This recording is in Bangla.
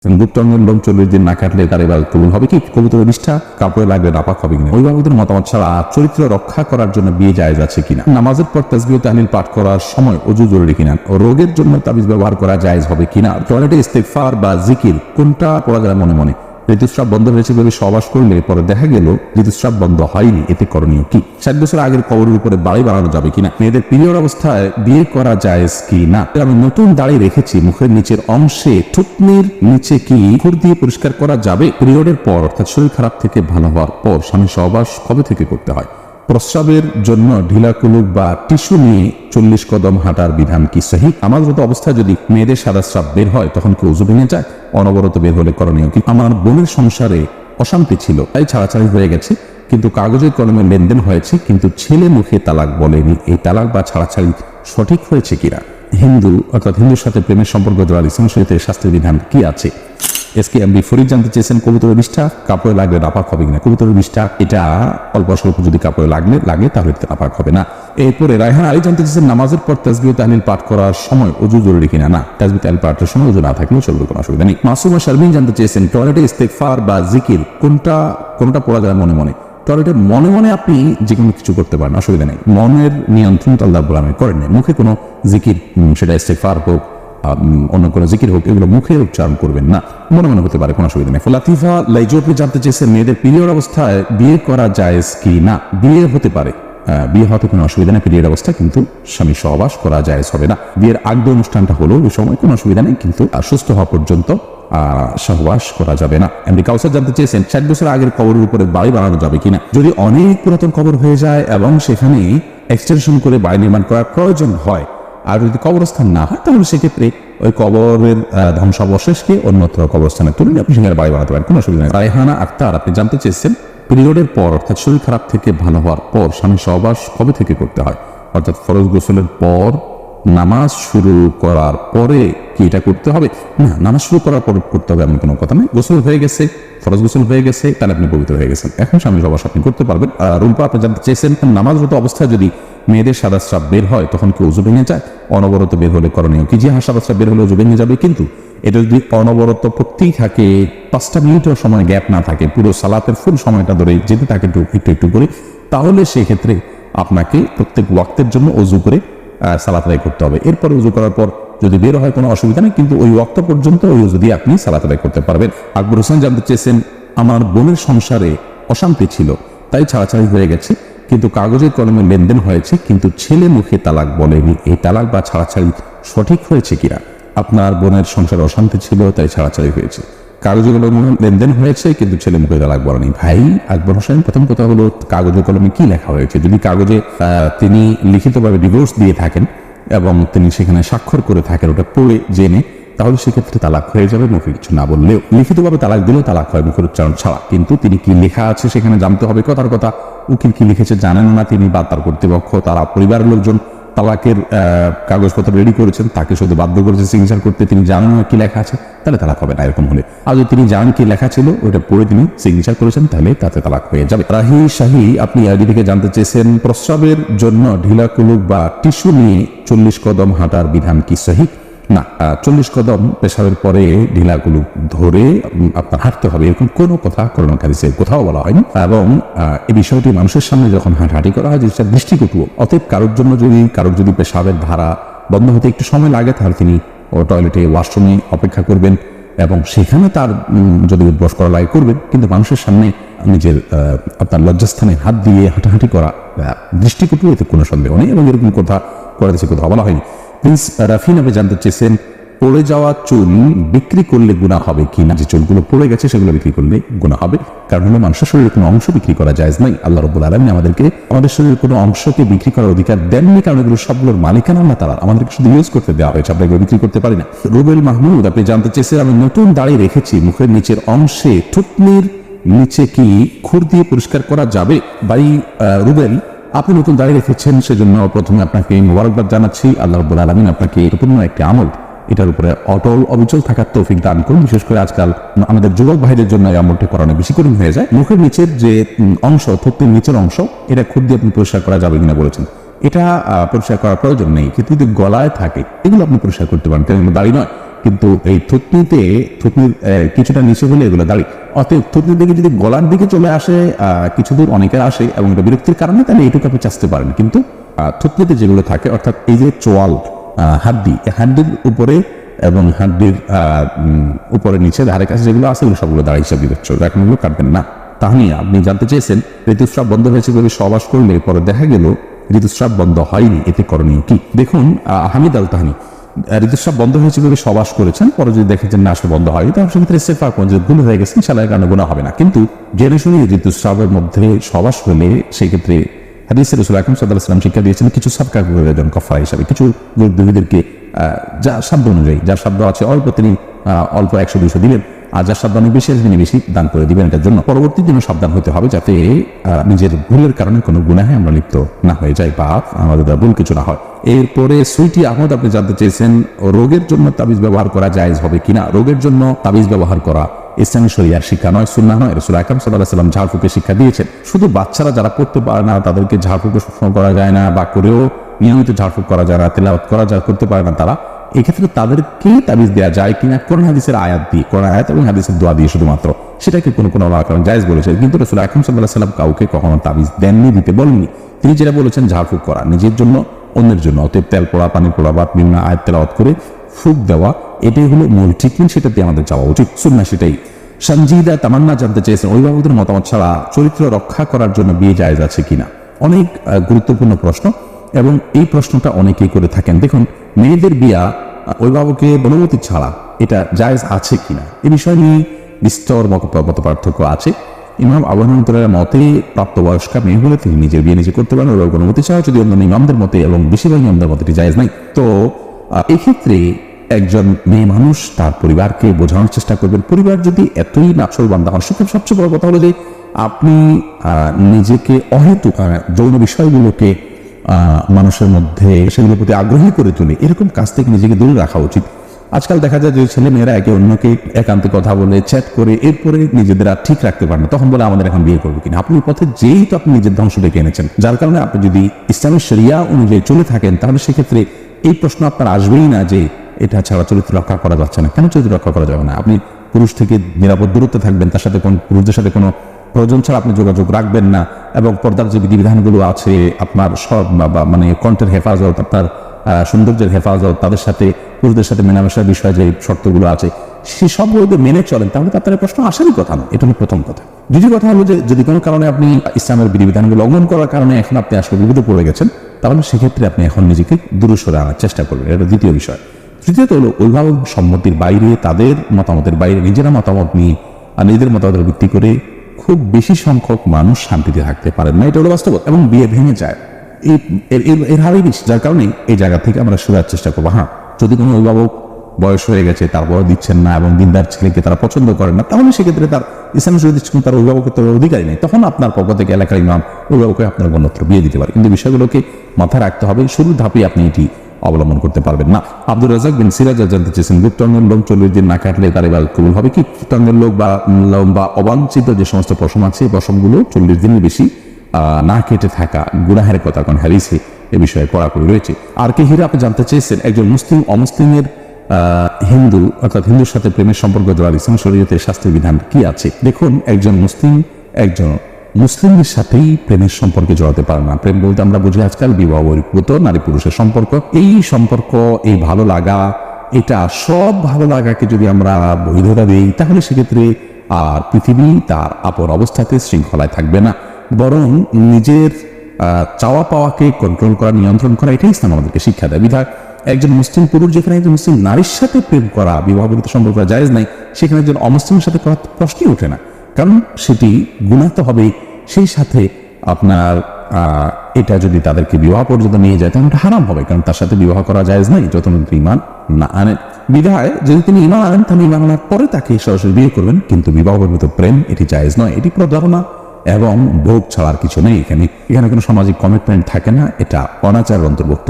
গুপ্তাঙ্গের লোম 40 দিন না কাটলে তার এবার কবুল হবে কি? কবুতরের বিষ্ঠা কাপড়ে লাগলে নাপাক হবে কিনা? অভিভাবকদের মতামত ছাড়া চরিত্র রক্ষা করার জন্য বিয়ে জায়েজ আছে কিনা? নামাজের পর তাসবিহ তাহলিল পাঠ করার সময় ওযু জরুরি কিনা? রোগের জন্য তাবিজ ব্যবহার করা জায়েজ হবে কিনা? টয়লেটে ইস্তেগফার বা জিকির কোনটা পড়া যায় মনে মনে? ঋতুস্রাব বন্ধ হয়েছে বলে সহবাস করলে পরে দেখা গেল ঋতুস্রাব বন্ধ হয়নি, এতে করণীয় কি? 60 বছর আগের কবরের উপরে বাড়ি বানানো যাবে কিনা? মেয়েদের পিরিয়ড অবস্থায় বিয়ে করা জায়েজ কি না? আমি নতুন দাড়ি রেখেছি, মুখের নিচের অংশে থুতনির নিচে কি খুর দিয়ে পরিষ্কার করা যাবে? পিরিয়ডের পর অর্থাৎ শরীর খারাপ থেকে ভালো হওয়ার পর স্বামী সহবাস কবে থেকে করতে হয়? প্রস্রাবের জন্য ঢিলা কুলুক বা টিস্যু নিয়ে 40 কদম হাঁটার বিধান কি সহি? আমাদের অবস্থায় যদি মেয়েদের সাদা স্রাব বের হয় তখন কি ওযু ভেঙে যায়? অনবরত বের হলে করণীয় কি? আমার বোনের সংসারে অশান্তি ছিল, তাই ছাড়াছাড়ি হয়ে গেছে, কিন্তু কাগজে কলমে লেনদেন হয়েছে, কিন্তু ছেলে মুখে তালাক বলেনি। এই তালাক বা ছাড়াছাড়ি সঠিক হয়েছে কিনা? হিন্দু অর্থাৎ হিন্দুর সাথে প্রেমের সম্পর্ক জড়ালে ইসলাম শরীয়তে শাস্ত্রের বিধান কি আছে? SKMB ফরিদ জানতে চেয়েছেন কবুতরের বিষ্ঠা কাপড়ে লাগলে নাপাক হবে কিনা? কবুতরের বিষ্ঠা এটা অল্প স্বল্প যদি কাপড়ে লাগে তাহলে নাপাক হবে না। এরপরে রায়হান আলী জানতে চেয়েছেন নামাজের পর তাসবিহ তাহলিল পাঠ করার সময় ওযু জরুরি কিনা? না, তাসবিহ তাহলিল পাঠের সময় ওযু না থাকলেও চলবে, কোনো অসুবিধা নেই। মাসুমা শারমিন জানতে চেয়েছেন টয়লেটে ইস্তেগফার বা জিকির কোনটা পড়া যায় মনে মনে? টয়লেটে মনে মনে আপনি যে কোনো কিছু করতে পারেন, অসুবিধা নেই। মনের নিয়ন্ত্রণ তো আল্লাহ রাব্বুল আলামিন করেন। মুখে কোনো জিকির, সেটা ইস্তেগফার হোক অন্য কোনো জিকির হোক, এগুলো মুখে উচ্চারণ করবেন না, মনে মনে হতে পারে, কোনো অসুবিধা নেই। লাতিফা লাইজোপি জানতে চেয়েছেন মেয়েদের পিরিয়ড অবস্থায় বিয়ে করা জায়েজ কি না? বিয়ে হতে পারে, বিয়ে হতে কোনো অসুবিধা নেই পিরিয়ড অবস্থায়, কিন্তু স্বামী সহবাস করা জায়েজ হবে না। বিয়ের আগে অনুষ্ঠানটা হলো ওই সময় কোনো অসুবিধা নেই, কিন্তু সুস্থ হওয়া পর্যন্ত সহবাস করা যাবে না। এমনি কাউসার জানতে চেয়েছেন 60 বছর আগের কবরের উপরে বাড়ি বানানো যাবে কিনা? যদি অনেক পুরাতন কবর হয়ে যায় এবং সেখানে এক্সটেনশন করে বাড়ি নির্মাণ করার প্রয়োজন হয়, আর যদি কবরস্থান না হয় তাহলে সেক্ষেত্রে ওই কবরের ধ্বংসাবশেষকে অন্যত্র কবরস্থানে তুলে আপনি সেখানে বাড়ি বানাতে পারেন, কোনো অসুবিধা নেই। রায়হানা আক্তার আপনি জানতে চেয়েছেন পিরিয়ডের পর অর্থাৎ শরীর খারাপ থেকে ভালো হওয়ার পর স্বামী সহবাস কবে থেকে করতে হয়? অর্থাৎ ফরজ গোসলের পর নামাজ শুরু করার পরে কি এটা করতে হবে? না, নামাজ শুরু করার পর করতে হবে এমন কোনো কথা নেই। গোসল হয়ে গেছে, ফরজ গোসল হয়ে গেছে, তাহলে আপনি পবিত্র হয়ে গেছেন, এখন স্বামী সহবাস আপনি করতে পারবেন। রুম্পা আপনি জানতে চেয়েছেন নামাজরত অবস্থায় যদি মেয়েদের সাদা স্রাব বের হয় তখন কি ওযু ভেঙে যায়? অনবরত বের হলে করণীয় কি? যে সাদা স্রাব বের হলে ওযু ভেঙে যাবে, কিন্তু এটা যদি অনবরত পড়তেই থাকে, 5টা মিনিটের সময় গ্যাপ না থাকে, পুরো সালাতের ফুল সময়টা ধরে যেতে থাকে একটু করে, তাহলে সেক্ষেত্রে আপনাকে প্রত্যেক ওয়াক্তের জন্য ওযু করে সালাত আদায় করতে হবে। এরপরে ওযু করার পর যদি বের হয় কোনো অসুবিধা নেই, কিন্তু ওই ওয়াক্ত পর্যন্ত ওই ওযু দিয়ে আপনি সালাত আদায় করতে পারবেন। আকবর হোসেন জানতে চেয়েছেন আমার বোনের সংসারে অশান্তি ছিল, তাই ছাড়াছাড়ি হয়ে গেছে, কিন্তু কাগজে কলমে লেনদেন হয়েছে, কিন্তু ছেলে মুখে তালাক বলেনি। এই তালাক বা ছাড়াছাড়ি সঠিক হয়েছে কিনা? আপনার বোনের সংসারে অশান্তি ছিল তাই ছাড়াছাড়ি হয়েছে, কাগজে কলমে লেনদেন হয়েছে, কিন্তু ছেলে মুখে তালাক বলেনি। ভাই আকবর হোসেন, প্রথম কথা হলো কাগজে কলমে কি লেখা হয়েছে? যদি কাগজে তিনি লিখিতভাবে ডিভোর্স দিয়ে থাকেন এবং তিনি সেখানে স্বাক্ষর করে থাকেন, ওটা পড়ে জেনে, তাহলে সেক্ষেত্রে তালাক হয়ে যাবে, মুখে কিছু না বললেও। লিখিতভাবে তালাক দিলেও তালাক হয় মুখের উচ্চারণ ছাড়া, কিন্তু তিনি কি লেখা আছে সেখানে জানতে হবে। কথার কথা, উকিল কি লিখেছে জানেন না তিনি, বা তার কর্তৃপক্ষ, তারা পরিবারের লোকজন তালাকের কাগজপত্র রেডি করেছেন, তাকে শুধু বাধ্য করেছে সিগনেচার করতে, তিনি জানেন না কি লেখা আছে, তাহলে তালাক হবে না এরকম হলে। আর যদি তিনি জানেন কি লেখা ছিল, ওইটা পড়ে তিনি সিগনেচার করেছেন, তাহলে তাতে তালাক হয়ে যাবে। রাহি শাহী আপনি আইডি থেকে জানতে চেয়েছেন প্রস্রাবের জন্য ঢিলা কুলুক বা টিস্যু নিয়ে 40 কদম হাঁটার বিধান কি সহি? না, 40 কদম পেশাবের পরে ঢিলাগুলো ধরে আপনার হাঁটতে হবে, এরকম কোনো কথা কোরআন হাদিসে কোথাও বলা হয়নি। এবং এই বিষয়টি মানুষের সামনে যখন হাঁটাহাঁটি করা হয়, যেটা দৃষ্টিকটু, অতএব কারোর যদি পেশাবের ধারা বন্ধ হতে একটু সময় লাগে, তাহলে তিনি টয়লেটে ওয়াশরুমে অপেক্ষা করবেন এবং সেখানে তার যদি উদ্বাস করা লাগে করবেন, কিন্তু মানুষের সামনে নিজের আপনার লজ্জাস্থানে হাত দিয়ে হাঁটাহাঁটি করা দৃষ্টিকটু, এতে কোনো সন্দেহ নেই, এবং এরকম কথা কোরআন হাদিসে কোথাও বলা হয়নি। প্রিন্স রাফিন আপনি জানতে চেয়েছেন পড়ে যাওয়া চুল বিক্রি করলে গুনাহ হবে কিনা? যে চুলগুলো পড়ে গেছে সেগুলো বিক্রি করলে গুনাহ হবে, কারণ হলো মানুষের শরীরের কোনো অংশ বিক্রি করা জায়েজ নাই। আল্লাহ রাব্বুল আলামিন আমাদেরকে আমাদের শরীরের কোনো অংশকে বিক্রি করার অধিকার দেননি, কারণ এগুলো সবগুলোর মালিকানা আল্লাহ তাআলা, আমাদেরকে শুধু ইউজ করতে দেওয়া হয়েছে, আমরা এগুলো বিক্রি করতে পারি না। রুবেল মাহমুদ আপনি জানতে চেয়েছেন আমি নতুন দাড়ি রেখেছি, মুখের নিচের অংশে থুতনির নিচে কি খুর দিয়ে পরিষ্কার করা যাবে? ভাই রুবেল, আপনি নতুন দাঁড়িয়ে রেখেছেন, সেজন্য প্রথমে আপনাকে মোবারকবাদ জানাচ্ছি। আল্লাহ রাব্বুল আলামিন আপনাকে পূর্ণ একটি আমল, এটার উপরে অটল অবিচল থাকার তৌফিক দান করুন। বিশেষ করে আজকাল আমাদের যুবক ভাইদের জন্য এই আমলটি করানো বেশি করে হয়ে যায়। মুখের নিচের যে অংশ, থুতনির নিচের অংশ, এটা খুর দিয়ে আপনি পরিষ্কার করা যাবে কিনা বলেছেন। এটা পরিষ্কার করার প্রয়োজন নেই, কিন্তু যদি গলায় থাকে এগুলো আপনি পরিষ্কার করতে পারেন, কারণ দাড়ি নয়। কিন্তু এই থুতনির কিছুটা নিচে হলে এগুলো দাঁড়িয়ে, অতএব থুতনির দিকে যদি গলার দিকে চলে আসে কিছু দূর অনেকের আসে এবং এটা বিরক্তির কারণে, তাহলে এইটুকু আপনি চাচতে পারেন। কিন্তু থুতনিতে যেগুলো থাকে অর্থাৎ এই যে চোয়াল হাড্ডি, হাড্ডির উপরে এবং হাড্ডির উপরে নিচে ধারে কাছে যেগুলো আছে এগুলো সবগুলো দাঁড়িয়ে হিসাব দিতে চলবে, এখন এগুলো কাটবেন না। তাহলে আপনি জানতে চেয়েছেন ঋতুস্রাব বন্ধ হয়েছে বলে সহবাস করলে পরে দেখা গেল ঋতুস্রাব বন্ধ হয়নি, এতে করণীয় কি? দেখুন, হামিদ আল তাহানি ঋতুস্রাব বন্ধ হয়েছে বলে সহবাস করেছেন, পরে যদি দেখেছেন না আসলে বন্ধ হয়নি, তাহলে সেক্ষেত্রে ইস্তেগফার করুন, যে ভুল হয়ে গেছে ইনশাআল্লাহ কারণে গুনাহ হবে না। কিন্তু জেনে শুনে ঋতুস্রাবের মধ্যে সহবাস হলে সেক্ষেত্রে হাদিসে রাসূল আকরাম সাল্লাল্লাহু আলাইহি ওয়াসাল্লাম শিক্ষা দিয়েছেন কিছু সাদকা করে দেন কফারা হিসাবে, কিছু গরিবদেরকে যা সাধ্য অনুযায়ী, যার সাধ্য আছে অল্প তিনি অল্প 100-200 দিবেন, আর যার সাধ্য অনেক বেশি তিনি বেশি দান করে দিবেন। এটার জন্য পরবর্তী দিনে সাবধান হতে হবে যাতে নিজের ভুলের কারণে কোনো গুনাহে আমরা লিপ্ত না হয়ে যাই বা আমাদের ভুল কিছু না হয়। এরপরে সুইটি আহমদ আপনি জানতে চেয়েছেন রোগের জন্য তাবিজ ব্যবহার করা জায়েজ হবে কিনা। রোগের জন্য তাবিজ ব্যবহার করা ইসলামী শরিয়ার শিক্ষা নয়, সুন্নাহ নয়। রাসূল আকরাম সাল্লাল্লাহু আলাইহি ওয়াসাল্লাম ঝাড়ফুঁকের শিক্ষা দিয়েছেন। শুধু বাচ্চারা যারা পড়তে পারে না তাদেরকে ঝাড়ফুঁক সবসময় করা যায় না, বা করেও নিয়মিত ঝাড়ফুঁক করা যায় না, তেলাওয়াত করা যায় করতে পারে না, তারা এক্ষেত্রে তাদেরকে তাবিজ দেওয়া যায় কিনা কোরআন হাদিসের আয়াত দিয়ে, কোরআন আয়াত এবং হাদিসের দোয়া দিয়ে শুধুমাত্র, সেটাকে কোনো কারণ জায়েজ বলেছে। কিন্তু রাসূল আকরাম সাল্লাল্লাহু আলাইহি ওয়াসাল্লাম কাউকে কখনো তাবিজ দেননি, দিতে বলেননি। তিনি যেটা বলেছেন ঝাড়ফুঁক করা নিজের জন্য অন্যের জন্য, অতএব তেল পড়া, পানি পড়া বা বিভিন্ন আয়াত তেলাওয়াত করে ফুঁক দেওয়া, এটাই হলো মূল ট্রিটমেন্ট, সেটাতে আমাদের যাওয়া উচিত, সুন্নাহ সেটাই। সঞ্জিদা তামান্না জানতে চেয়েছেন অভিভাবকদের মতামত ছাড়া চরিত্র রক্ষা করার জন্য বিয়ে জায়েজ আছে কিনা। অনেক গুরুত্বপূর্ণ প্রশ্ন এবং এই প্রশ্নটা অনেকেই করে থাকেন। দেখুন, মেয়েদের বিয়া অভিভাবকের অনুমতি ছাড়া এটা জায়েজ আছে কিনা এ বিষয় নিয়ে বিস্তর মত পার্থক্য আছে। ইমাম আবু হানিফার মতে প্রাপ্তবয়স্কা মেয়ে হলে তিনি নিজের বিয়ে নিজে করতে পারেন অভিভাবকের অনুমতি ছাড়া, যদি অন্য ইমামদের মতে এবং বেশিরভাগ ইমামদের মতে এটি জায়েজ নাই। তো এক্ষেত্রে একজন মেয়ে মানুষ তার পরিবারকে বোঝানোর চেষ্টা করবেন। পরিবার যদি এতই নাফরমান হয়, সেক্ষেত্রে সবচেয়ে বড় কথা হলো যে আপনি নিজেকে অহেতুক যৌন বিষয়গুলোকে মানুষের মধ্যে সেগুলোর প্রতি আগ্রহী করে তুলে এরকম কাজ থেকে নিজেকে দূরে রাখা উচিত। আজকাল দেখা যায় যে ছেলে মেয়েরা একে অন্যকে একান্তে কথা বলে চ্যাট করে এরপরে নিজেদের আর ঠিক রাখতে পারেন না, তখন বলে আমাদের এখন বিয়ে করবো কিনা। আপনি পথে যেই তো আপনি নিজের ধ্বংস ডেকে এনেছেন, যার কারণে আপনি যদি ইসলামের শরিয়া অনুযায়ী চলে থাকেন তাহলে সেক্ষেত্রে এই প্রশ্ন আপনার আসবেই না যে এটা ছাড়া চরিত্র রক্ষা করা যাচ্ছে না। কেন চরিত্র রক্ষা করা যাবে না? আপনি পুরুষ থেকে নিরাপদ দূরত্বে থাকবেন, তার সাথে কোন পুরুষদের সাথে কোনো প্রয়োজন ছাড়া আপনি যোগাযোগ রাখবেন না, এবং পর্দার যে বিধিবিধানগুলো আছে আপনার সব মানে কণ্ঠের হেফাজত, আপনার সৌন্দর্যের হেফাজত, তাদের সাথে পুরুষদের সাথে মেলামেশার বিষয়ে যে শর্তগুলো আছে সেই সবগুলোকে মেনে চলেন, তাহলে তার প্রশ্ন আসারই কথা না। এটা হলো প্রথম কথা। দ্বিতীয় কথা হলো যে যদি কোনো কারণে আপনি ইসলামের বিধিবিধানগুলো লঙ্ঘন করার কারণে এখন আপনি আসলে বিপদে পড়ে গেছেন, তাহলে সেক্ষেত্রে আপনি এখন নিজেকে দূরে সরে আনার চেষ্টা করবেন। এটা দ্বিতীয় বিষয়। তৃতীয়ত হলো অভিভাবক সম্মতির বাইরে, তাদের মতামতের বাইরে নিজেরা মতামত নিয়ে আর নিজেদের মতামতের ভিত্তি করে খুব বেশি সংখ্যক মানুষ শান্তিতে থাকতে পারেন না, এটা হলো বাস্তব, এবং বিয়ে ভেঙে যায় এর হারই বেশি। যার কারণে এই জায়গা থেকে আমরা সরার চেষ্টা করবো। হ্যাঁ, যদি কোনো অভিভাবক বয়স হয়ে গেছে তারপর দিচ্ছেন না এবং দিনদার ছেলেকে তারা পছন্দ করেন না, তাহলে সেক্ষেত্রে তার ইসলাম শরীয়ত তার অভিভাবকের অধিকারী নেই, তখন আপনার পক্ষ থেকে এলাকার ইমাম অভিভাবককে আপনার অন্যত্র বিয়ে দিতে পারে। কিন্তু বিষয়গুলোকে মাথায় রাখতে হবে, শুরুর ধাপে আপনি এটি অবলম্বন করতে পারবেন না। আব্দুর রাজাক বিন সিরাজ জানতে চেয়েছেন গুপ্তাঙ্গের লোম 40 দিন না কাটলে তার ইবাদত কবুল হবে কি। গুপ্তাঙ্গের লোক বা অবাঞ্ছিত যে সমস্ত পশম আছে এই পশমগুলো 40 দিনের বেশি না কেটে থাকা গুনাহের কথা কোন হাদিসে এ বিষয়ে কড়াকড়ি রয়েছে। আর কে হিরা আপনি জানতে চেয়েছেন একজন মুসলিম অমুসলিমের হিন্দু অর্থাৎ হিন্দুর সাথে প্রেমের সম্পর্ক জড়ার ইসলাম শরীয়তের শাস্ত্রের বিধান কি আছে। দেখুন, একজন মুসলিমের সাথেই প্রেমের সম্পর্কে জড়াতে পারে না। প্রেম বলতে আমরা বুঝি আজকাল বিবাহ বহির্ভূত নারী পুরুষের সম্পর্ক। এই সম্পর্ক, এই ভালো লাগা, এটা সব ভালো লাগাকে যদি আমরা বৈধতা দিই তাহলে সেক্ষেত্রে আর পৃথিবী তার আপন অবস্থাতে শৃঙ্খলায় থাকবে না, বরং নিজের চাওয়া পাওয়াকে কন্ট্রোল করা, নিয়ন্ত্রণ করা, এটাই ইসলাম আমাদেরকে শিক্ষা দেয়। বিধায় একজন মুসলিম পুরুষ যেখানে একজন মুসলিম নারীর সাথে প্রেম করা, বিবাহ বহির্ভূত সম্পর্ক করা জায়েজ নাই, সেখানে একজন অমুসলিমের সাথে করা প্রশ্নই ওঠে না, কারণ সেটি গুনাহ তো হবেই। সেই সাথে আপনার এটা যদি তাদেরকে বিবাহ পর্যন্ত নিয়ে যায় তাহলে এটা হারাম হবে, কারণ তার সাথে বিবাহ করা জায়েজ নাই যতক্ষণ ইমান না আনেন। বিধায় যদি তিনি ইমান আনেন তাহলে ইমান আনার পরে তাকে সরাসরি বিয়ে করবেন, কিন্তু বিবাহ বহির্ভূত প্রেম এটি জায়েজ নয়। এটি প্রতারণা এবং ভোগ ছাড়ার কিছু নেই। এখানে কোনো সামাজিক কমিটমেন্ট থাকে না, এটা অনাচারের অন্তর্ভুক্ত।